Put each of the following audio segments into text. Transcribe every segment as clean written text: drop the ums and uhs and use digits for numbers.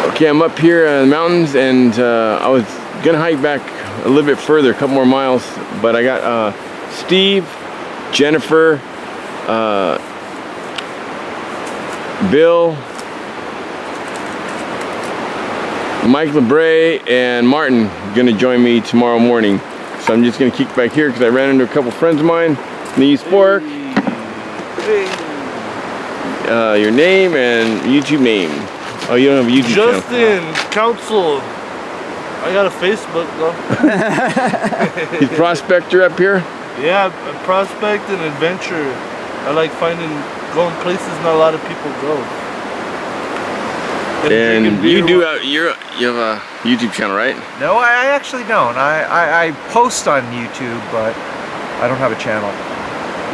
Okay, I'm up here in the mountains, and I was gonna hike back a little bit further, a couple more miles, but I got Steve, Jennifer, Bill, Mike LeBray, and Martin gonna join me tomorrow morning. So I'm just gonna kick back here because I ran into a couple friends of mine in the East Fork. Your name and YouTube name. Oh, you don't have a YouTube channel. Justin Council. I got a Facebook though. He's prospector up here? Yeah, prospect and adventure. I like going places not a lot of people go. And you do you have a YouTube channel, right? No, I actually don't. I post on YouTube, but I don't have a channel.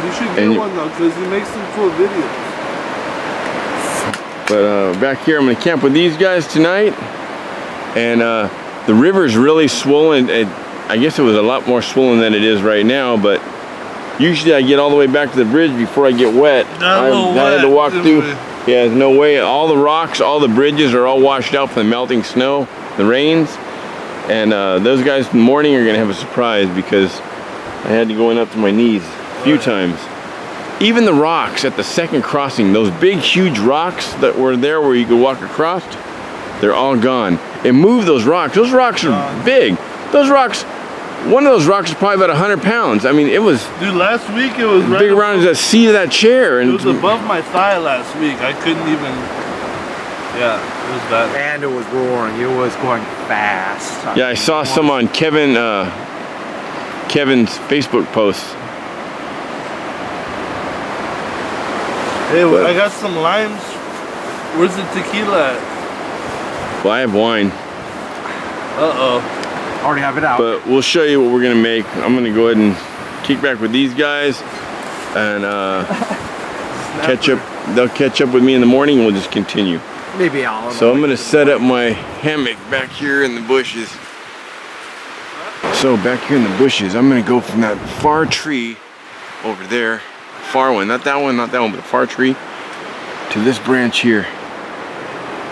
You should get one though, because you make some cool videos. But back here, I'm gonna camp with these guys tonight, and the river's really swollen. I guess it was a lot more swollen than it is right now, but usually I get all the way back to the bridge before I get wet. I had to walk through. Yeah, there's no way. All the rocks, all the bridges are all washed out from the melting snow, the rains, and those guys in the morning are gonna have a surprise because I had to go in up to my knees a few times. Even the rocks at the second crossing, those big, huge rocks that were there where you could walk across, they're all gone. It moved those rocks. Those rocks are big. Those rocks, one of those rocks is probably about 100 pounds. I mean, it was... Dude, last week it was big around as the seat of that chair. And it was above my thigh last week. I couldn't even... Yeah, it was bad. And it was roaring. It was going fast. Yeah, I saw some on Kevin's Facebook posts. Hey, I got some limes. Where's the tequila at? Well, I have wine. Uh-oh. Already have it out. But we'll show you what we're gonna make. I'm gonna go ahead and kick back with these guys and catch up. They'll catch up with me in the morning and we'll just continue. Maybe I'll. So I'm gonna set up my hammock back here in the bushes. So back here in the bushes, I'm gonna go from that far tree over there. Far one, not that one, but the far tree, to this branch here.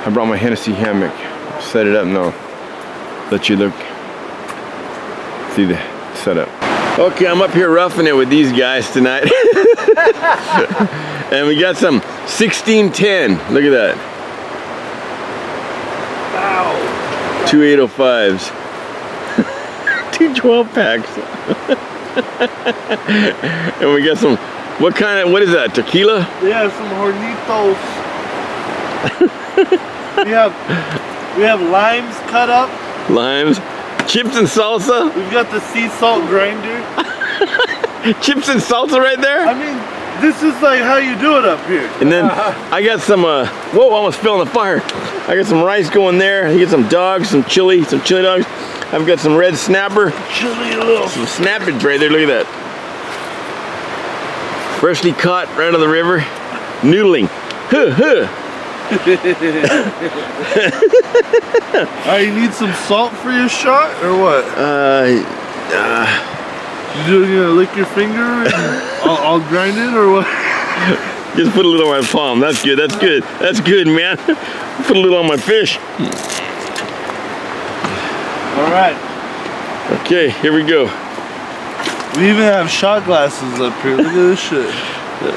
I brought my Hennessy hammock. Set it up now. Let you look. See the setup. Okay, I'm up here roughing it with these guys tonight. And we got some 1610. Look at that. Wow. 2 805s. 2 12-packs. And we got some, what is that, tequila? Yeah, some hornitos. we have limes cut up. Limes. Chips and salsa. We've got the sea salt grinder. Chips and salsa right there? I mean, this is like how you do it up here. And then I got some, whoa, almost fell in the fire. I got some rice going there. I get some dogs, some chili dogs. I've got some red snapper. Some snappage right there, look at that. Freshly caught right out of the river. Noodling. You need some salt for your shot, or what? You gonna lick your finger and I'll grind it, or what? Just put a little on my palm. That's good, that's good. That's good, man. Put a little on my fish. Alright. Okay, here we go. We even have shot glasses up here. Look at this shit.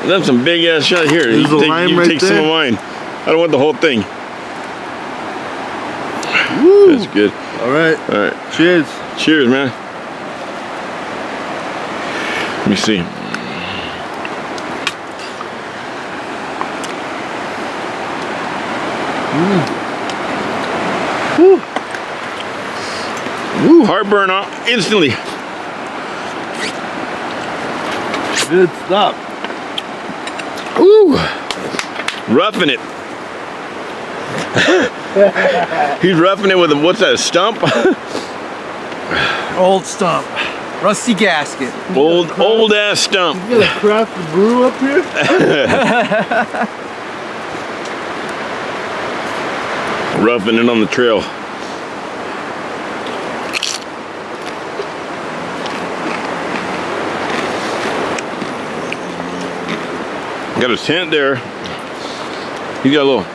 That's some big ass shot here. There's You take some of mine. I don't want the whole thing. Woo. That's good. Alright. Alright. Cheers. Cheers, man. Let me see. Woo. Woo. Heartburn instantly. Good stuff. Woo. Roughing it. He's roughing it with a, what's that, a stump? Old stump. Rusty gasket. Old ass stump. You got a craft brew up here? Roughing it on the trail. Got a tent there. He's got a little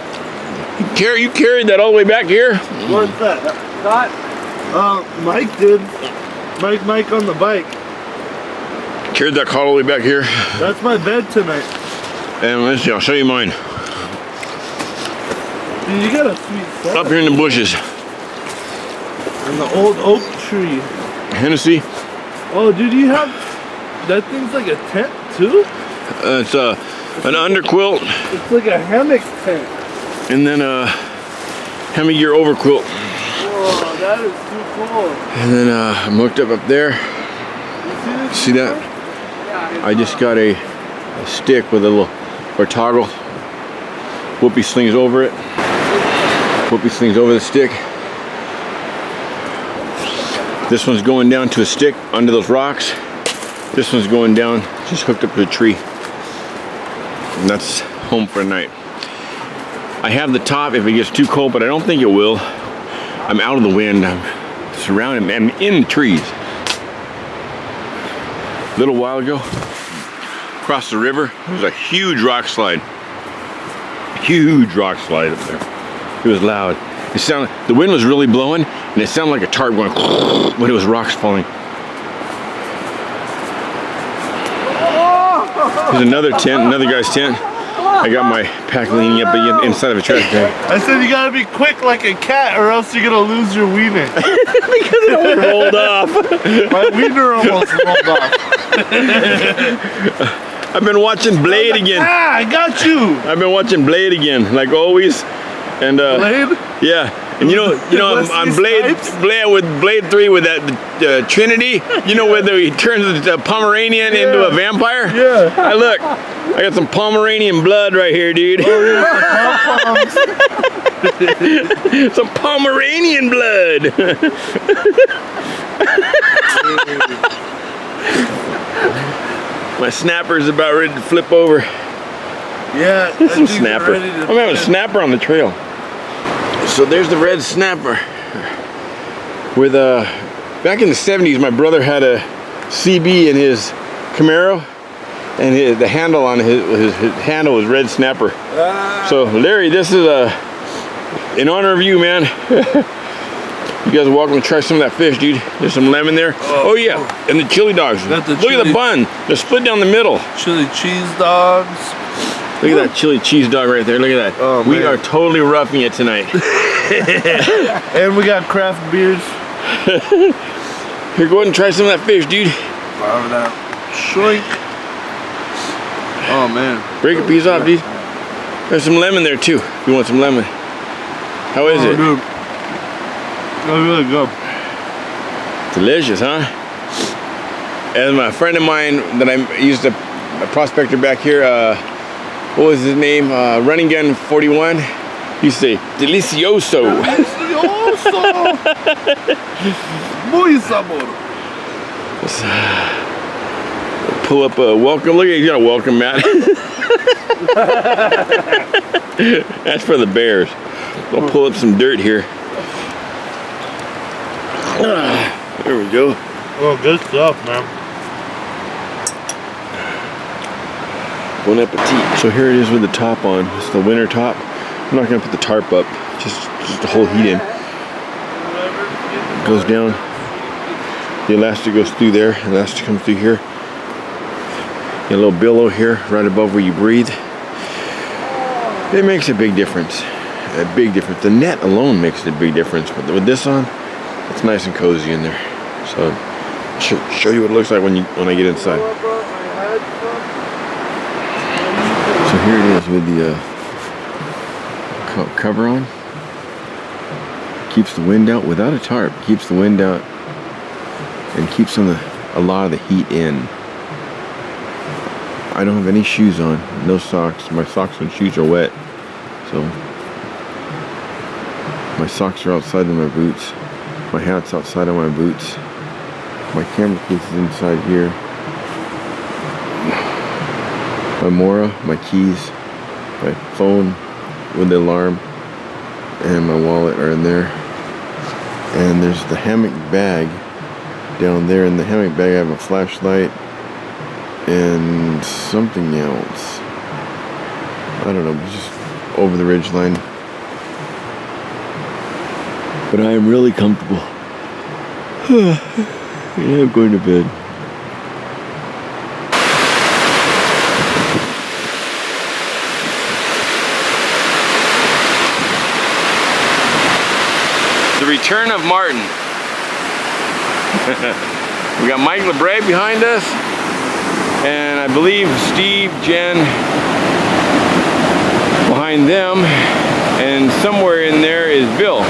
You carried that all the way back here? What's that? Mike did. Mike on the bike. Carried that cot all the way back here. That's my bed tonight. And let's see, I'll show you mine. Dude, you got a sweet setup. Up here in the bushes. And the old oak tree. Hennessy. Oh, dude, you have... That thing's like a tent, too? It's an underquilt. It's like a hammock tent. And then a hammock gear overquilt. Whoa, that is too cool. And then I'm hooked up there. You See that? I just got a stick with a little or toggle. Whoopie slings over it. Whoopie slings over the stick. This one's going down to a stick under those rocks. This one's going down, just hooked up to a tree. And that's home for the night. I have the top if it gets too cold, but I don't think it will. I'm out of the wind. I'm surrounded. I'm in the trees. A little while ago, across the river, there was a huge rock slide. Huge rock slide up there. It was loud. It sounded, the wind was really blowing, and it sounded like a tarp going when it was rocks falling. There's another tent, another guy's tent. I got my pack leaning up inside of a trash bag. I said you gotta be quick like a cat or else you're gonna lose your wiener. Because it rolled off. My wiener almost rolled off. I've been watching Blade again. Ah, I got you. I've been watching Blade again, like always. And Blade? Yeah. And you know, I'm Blade with Blade 3 with that Trinity. You know, where he turns the Pomeranian into a vampire. Yeah. I look. I got some Pomeranian blood right here, dude. Oh, yeah. Some Pomeranian blood. My snapper's about ready to flip over. Yeah. Some snapper. I'm having a snapper on the trail. So there's the red snapper. With back in the 70s, my brother had a CB in his Camaro, and the handle on his handle was red snapper. So Larry, this is in honor of you, man. You guys are welcome to try some of that fish, dude. There's some lemon there. Oh yeah, and the chili dogs. Look at the bun. They're split down the middle. Chili cheese dogs. Look at that chili cheese dog right there. Look at that. Oh, we are totally roughing it tonight. And we got craft beers. Here, go ahead and try some of that fish, dude. Fire that. Shrink. Oh man. Break a piece off, dude. There's some lemon there too. If you want some lemon. How is it? Dude. That's really good. Delicious, huh? And my friend of mine that I used a prospector back here, what was his name? Running Gun 41. He used to say, delicioso. Delicioso. Muy sabor. Let's pull up a welcome. Look at you got a welcome mat. That's for the bears. I'll pull up some dirt here. There we go. Oh, good stuff, man. Bon appetit. So here it is with the top on. It's the winter top. I'm not gonna put the tarp up, just to hold heat in. It goes down. The elastic goes through there. The elastic comes through here. Got a little billow here, right above where you breathe. It makes a big difference. A big difference. The net alone makes a big difference, but with this on, it's nice and cozy in there. So, I'll show you what it looks like when I get inside. So here it is with the cover on. Keeps the wind out without a tarp. Keeps the wind out and keeps a lot of the heat in. I don't have any shoes on, no socks. My socks and shoes are wet, so my socks are outside of my boots. My hat's outside of my boots. My camera case is inside here. My Mora, my keys, my phone with the alarm, and my wallet are in there. And there's the hammock bag down there. In the hammock bag I have a flashlight and something else. I don't know, just over the ridge line. but I am really comfortable. Yeah, I'm going to bed. The return of Martin. We got Mike LeBray behind us, and I believe Steve, Jen behind them, and somewhere in there is Bill.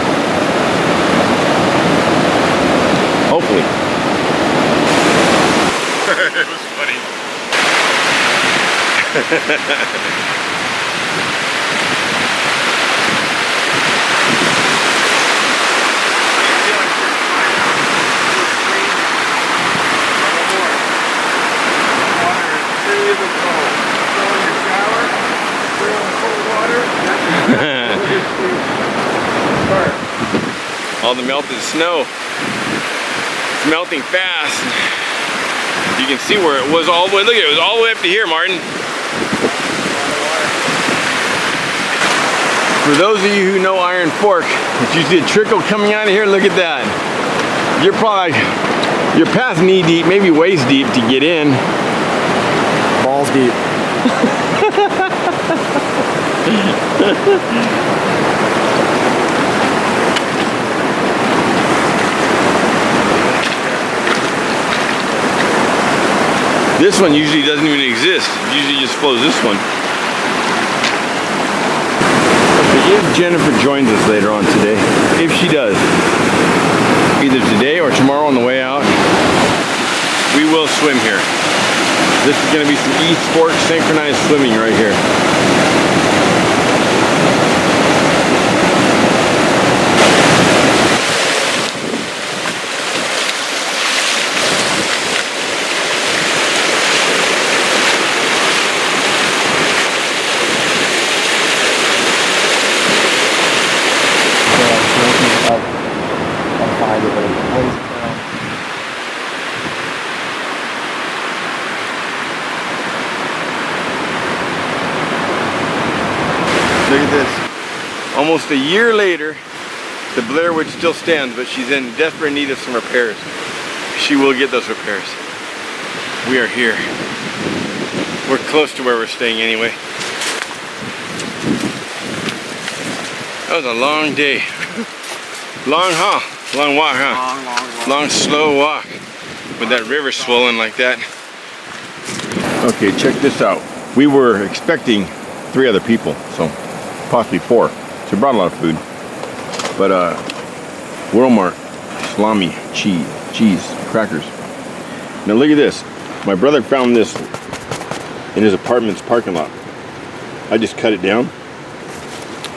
Hopefully. It was funny. All the melted snow. It's melting fast. You can see where it was all the way. Look at it, it was all the way up to here, Martin. For those of you who know Iron Fork, if you see a trickle coming out of here, look at that. You're probably, you're past knee deep, maybe waist deep to get in. Balls deep. This one usually doesn't even exist. It usually just flows this one. Okay, if Jennifer joins us later on today, if she does, either today or tomorrow on the way out, we will swim here. This is going to be some East Fork synchronized swimming right here. Look at this. Almost a year later, the Blair Witch still stands, but she's in desperate need of some repairs. She will get those repairs. We are here. We're close to where we're staying anyway. That was a long day. Long haul. Long walk, huh? Long, slow walk. With that river swollen like that. Okay, check this out. We were expecting 3 other people, so possibly 4. So we brought a lot of food. But Walmart, salami, cheese, crackers. Now look at this. My brother found this in his apartment's parking lot. I just cut it down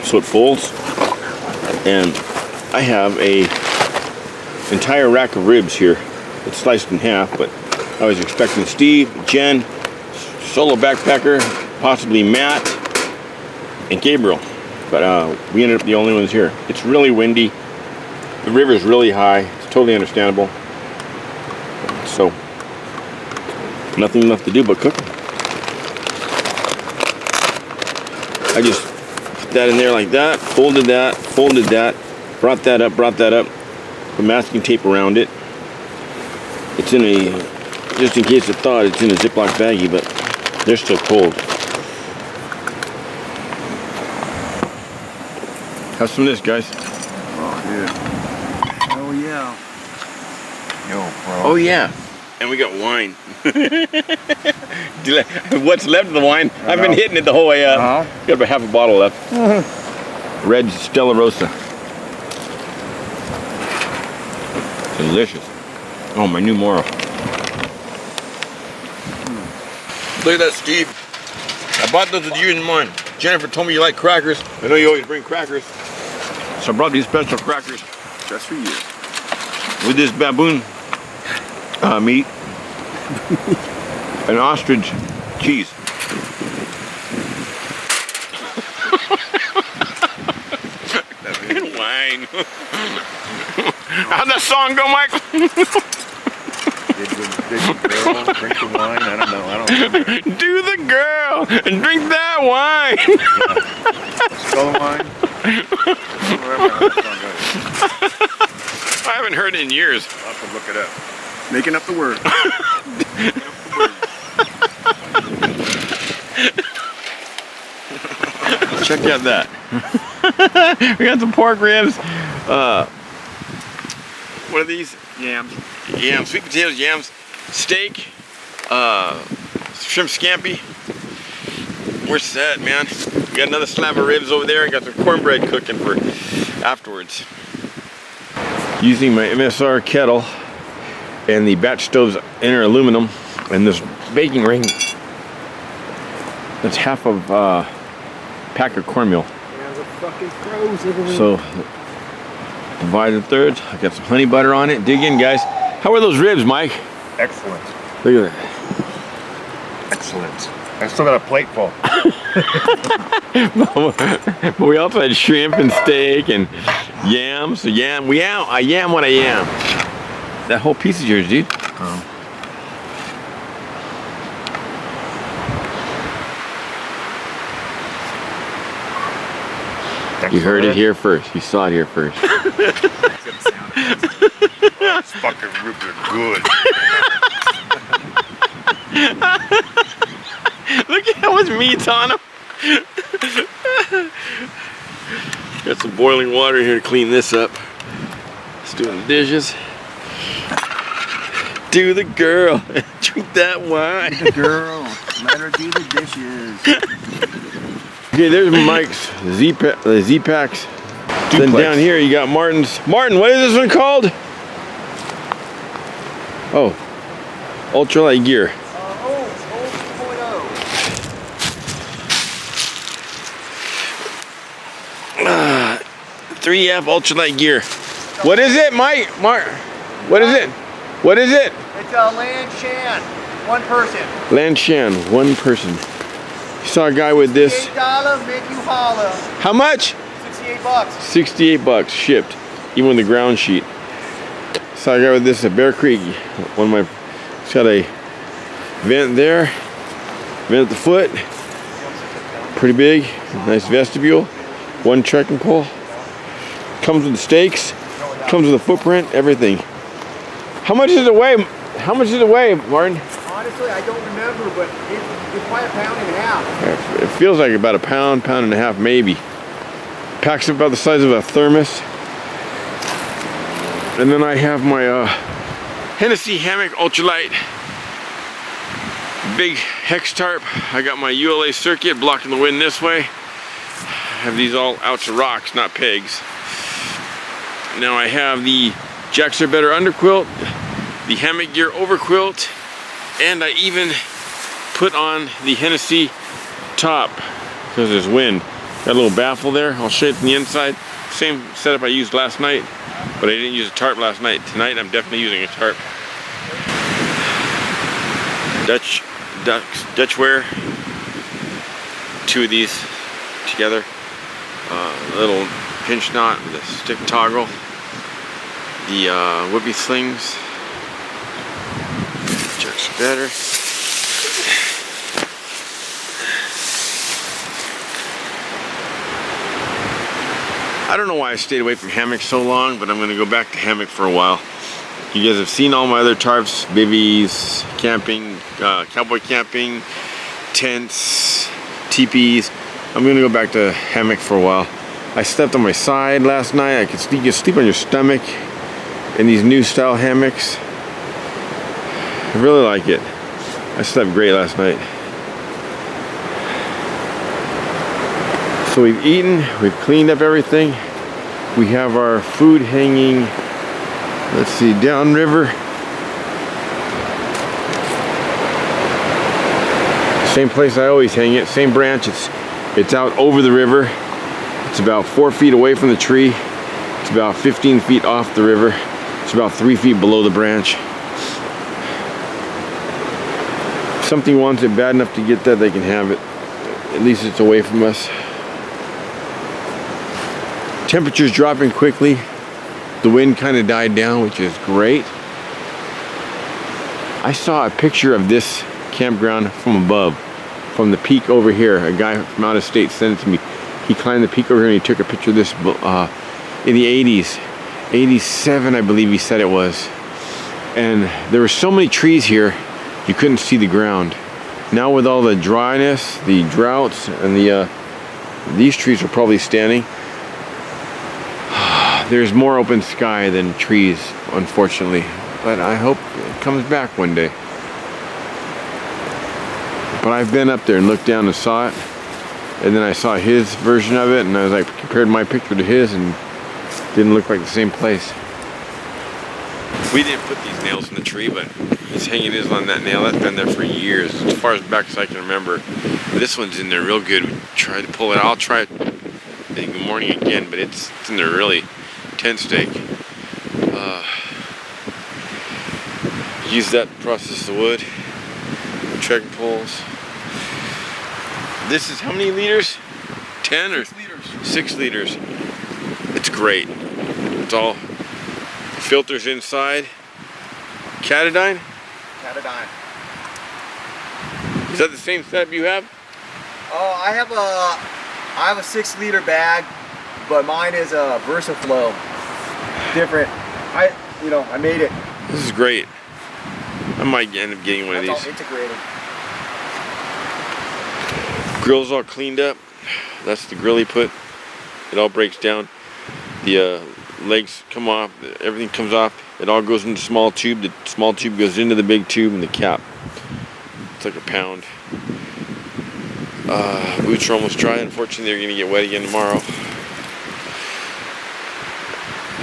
so it folds, and I have a entire rack of ribs here. It's sliced in half, but I was expecting Steve, Jen, solo backpacker, possibly Matt, and Gabriel, but we ended up the only ones here. It's really windy. The river's really high. It's totally understandable. So nothing left to do but cook. I just put that in there like that, folded that, brought that up, put masking tape around it. It's in a, just in case it thawed, it's in a Ziploc baggie, but they're still cold. Have some of this, guys. Oh, dude. Oh, yeah. Yo, bro. Oh, yeah. And we got wine. What's left of the wine? I've been hitting it the whole way up. Got about half a bottle left. Red Stella Rosa. Delicious. Oh, my new Moro. Look at that, Steve. I bought those with you in mind. Jennifer told me you like crackers. I know you always bring crackers. So I brought these special crackers just for you. With this baboon meat and ostrich cheese. And wine. How'd that song go, Mike? Did the girl drink the wine? I don't know. I don't remember. Do the girl and drink that wine. Yeah. Skull wine. I haven't heard it in years. I'll have to look it up. Making up the word. Check out that. We got some pork ribs. What are these? Yams. Yams, sweet potatoes, yams, steak, shrimp scampi. We're set, man. We got another slab of ribs over there. I got some cornbread cooking for afterwards. Using my MSR kettle and the batch stove's inner aluminum and this baking ring. That's half of pack of cornmeal. So divide in thirds. I got some honey butter on it. Dig in, guys. How are those ribs, Mike? Excellent. Look at that. Excellent. I still got a plate full. But we also had shrimp and steak and yams. So I yam what I am. That whole piece is yours, dude. You heard it here first. You saw it here first. These fucking ribs are good. Look at how much meat's on them. Got some boiling water here to clean this up. Let's do the dishes. Do the girl. Drink that wine. Do the girl. Let her do the dishes. Okay, there's Mike's Z-Packs. Then down here you got Martin's. Martin, what is this one called? Oh, ultralight gear. 3F ultralight gear. What is it, Mike? What is it? What is it? It's a Land Shan. One person. Land Shan, one person. You saw a guy with this. $68, make you holla. How much? 68 bucks. 68 bucks shipped, even with the ground sheet. Saw a guy with this at Bear Creek. One of my, it's got a vent there, vent at the foot, pretty big, nice vestibule, one trekking pole. Comes with the stakes, comes with a footprint, everything. How much does it weigh? How much does it weigh, Martin? Honestly, I don't remember, but it's probably 1.5 pounds. It feels like about a pound, pound and a half, maybe. Packs about the size of a thermos. And then I have my Hennessy hammock ultralight, big hex tarp. I got my ULA circuit blocking the wind this way. I have these all out to rocks, not pegs. Now I have the Jacks Are Better underquilt, the hammock gear overquilt, and I even put on the Hennessy top because there's wind. Got a little baffle there. I'll show you from the inside. Same setup I used last night, but I didn't use a tarp last night. Tonight I'm definitely using a tarp. Dutchware. Two of these together. A little pinch knot with a stick toggle. The whippy slings. Jacks Are Better. I don't know why I stayed away from hammock so long, but I'm going to go back to hammock for a while. You guys have seen all my other tarps, bivvies, camping, cowboy camping, tents, teepees. I'm going to go back to hammock for a while. I slept on my side last night. I could sleep, you sleep on your stomach in these new style hammocks. I really like it. I slept great last night. So we've eaten, we've cleaned up everything. We have our food hanging, let's see, downriver. Same place I always hang it, same branch. It's out over the river. It's about 4 feet away from the tree. It's about 15 feet off the river. It's about 3 feet below the branch. If something wants it bad enough to get that, they can have it. At least it's away from us. Temperatures dropping quickly. The wind kind of died down, which is great. I saw a picture of this campground from above, from the peak over here. A guy from out of state sent it to me. He climbed the peak over here and he took a picture of this in the 80s. 87, I believe he said it was. And there were so many trees here, you couldn't see the ground. Now with all the dryness, the droughts, and these trees are probably standing. There's more open sky than trees, unfortunately. But I hope it comes back one day. But I've been up there and looked down and saw it. And then I saw his version of it, and I was like, compared my picture to his, and it didn't look like the same place. We didn't put these nails in the tree, but he's hanging his on that nail. That's been there for years, as far as back as I can remember. This one's in there real good. We tried to pull it out. I'll try it in the morning again, but it's in there really. 10 stake. Use that to process the wood. Trekking poles. This is how many liters? 10 or 6 liters. 6 liters. It's great. It's all filters inside. Catadine? Catadine. Is that the same setup you have? Oh, I have a 6 liter bag, but mine is a VersaFlow. Different. I made it. This is great. I might end up getting one of That's these. all integrated. Grill's all cleaned up. That's the grill he put. It all breaks down. The legs come off. Everything comes off. It all goes into the small tube. The small tube goes into the big tube and the cap. It's like a pound. Boots are almost dry. Unfortunately, they're going to get wet again tomorrow.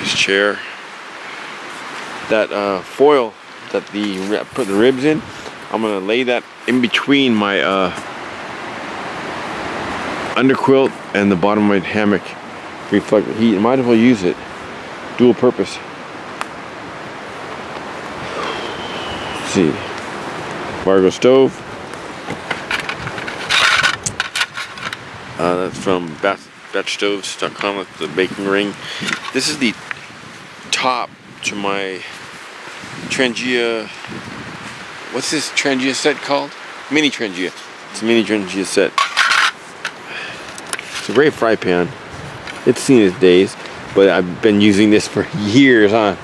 His chair. That foil that put the ribs in, I'm going to lay that in between my underquilt and the bottom of my hammock. Reflect the heat. Might as well use it. Dual purpose. Let's see. Vargo stove. That's from batchstoves.com with the baking ring. This is the top to my Trangia. What's this Trangia set called? Mini Trangia. It's a mini Trangia set. It's a great fry pan. It's seen its days, but I've been using this for years, huh?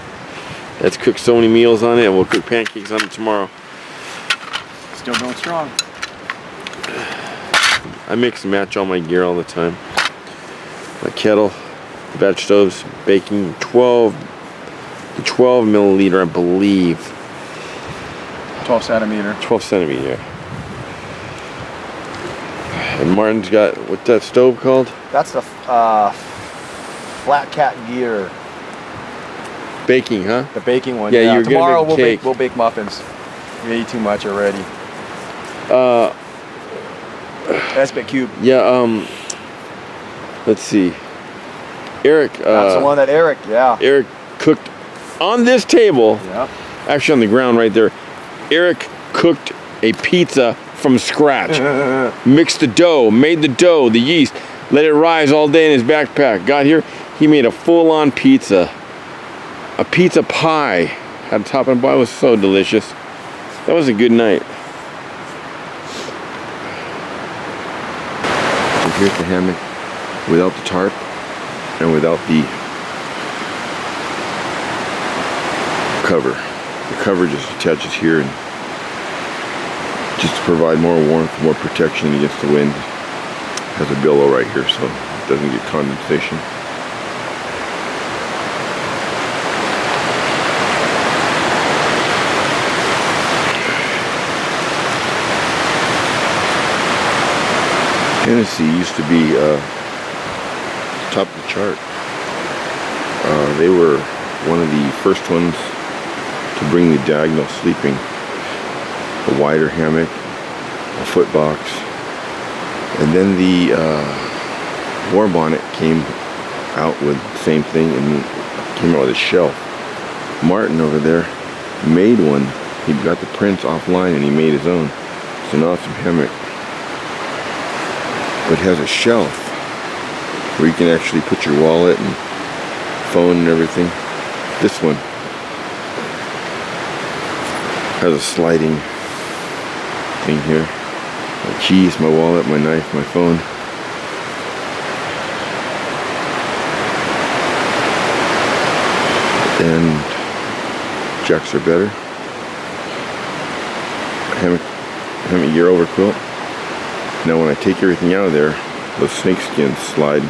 Let's cook so many meals on it, and we'll cook pancakes on it tomorrow. Still going strong. I mix and match all my gear all the time. My kettle, batch stoves, baking, 12 milliliter, I believe. 12 centimeter. 12 centimeter. And Martin's got, what's that stove called? That's the Flat Cat Gear. Baking, huh? The baking one. Yeah, you're tomorrow gonna make cake. we'll bake muffins. We ate too much already. That's bit cube. Yeah, let's see. Eric. That's the one that Eric, Eric cooked on this table. Yeah. Actually on the ground right there. Eric cooked a pizza from scratch. Mixed the dough, made the dough, the yeast, let it rise all day in his backpack. Got here, he made a full-on pizza. A pizza pie. Had a top and bottom. It was so delicious. That was a good night. So here's the hammock without the tarp and without the cover. The cover just attaches here and just to provide more warmth, more protection against the wind. It has a billow right here so it doesn't get condensation. Tennessee used to be top of the chart. They were one of the first ones to bring the diagonal sleeping, a wider hammock, a foot box, and then the War Bonnet came out with the same thing and came out with a shelf. Martin over there made one. He got the prints offline and he made his own. It's an awesome hammock. It has a shelf where you can actually put your wallet and phone and everything. This one has a sliding thing here. My keys, my wallet, my knife, my phone. And jacks are better. Hammock gear over quilt. Now when I take everything out of there, those snake skins slide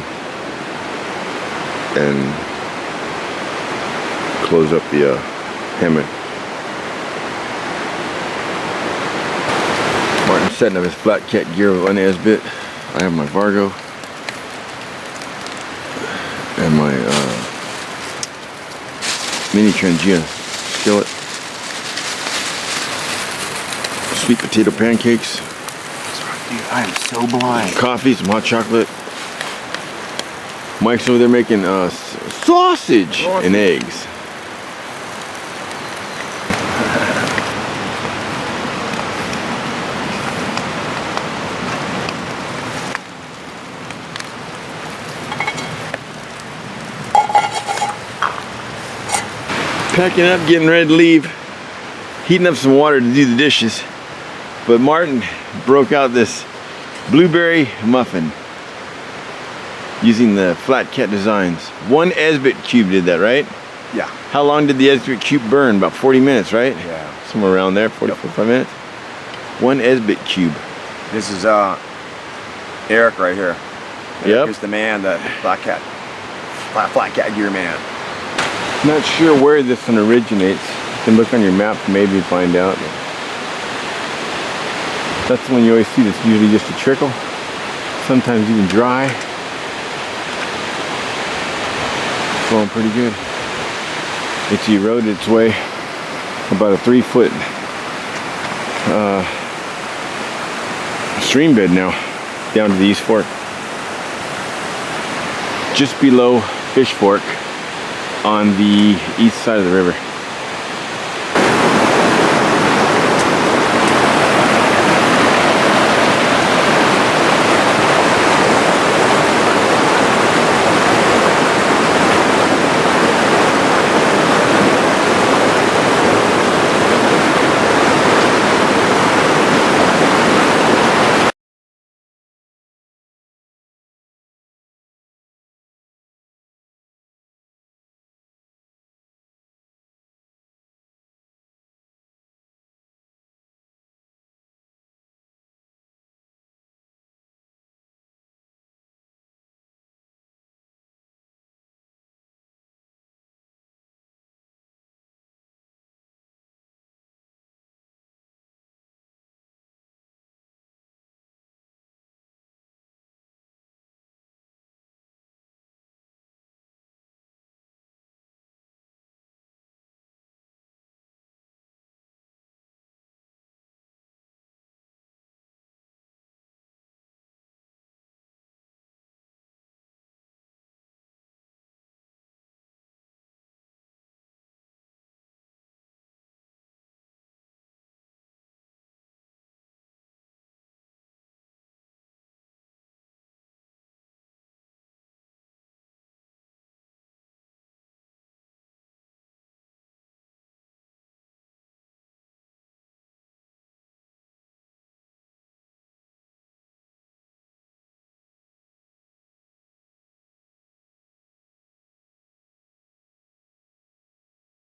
and close up the hammock. Martin's setting up his flat cat gear with one S-bit. I have my Vargo and my mini Trangia skillet. Sweet potato pancakes. Dude, I am so blind. Coffee, some hot chocolate. Mike's over there making sausage and eggs. Packing up, getting ready to leave. Heating up some water to do the dishes. But Martin broke out this blueberry muffin using the flat cat designs. One S-bit cube did that, right? Yeah. How long did the S-bit cube burn? About 40 minutes, right? Yeah. Somewhere around there, 40, 45 minutes. One S-bit cube. This is Eric right here. Yep. He's the man, the flat cat gear man. Not sure where this one originates. You can look on your map to maybe find out. That's the one you always see that's usually just a trickle. Sometimes even dry. Flowing pretty good. It's eroded its way about a 3-foot stream bed now down to the East Fork. Just below Fish Fork on the east side of the river.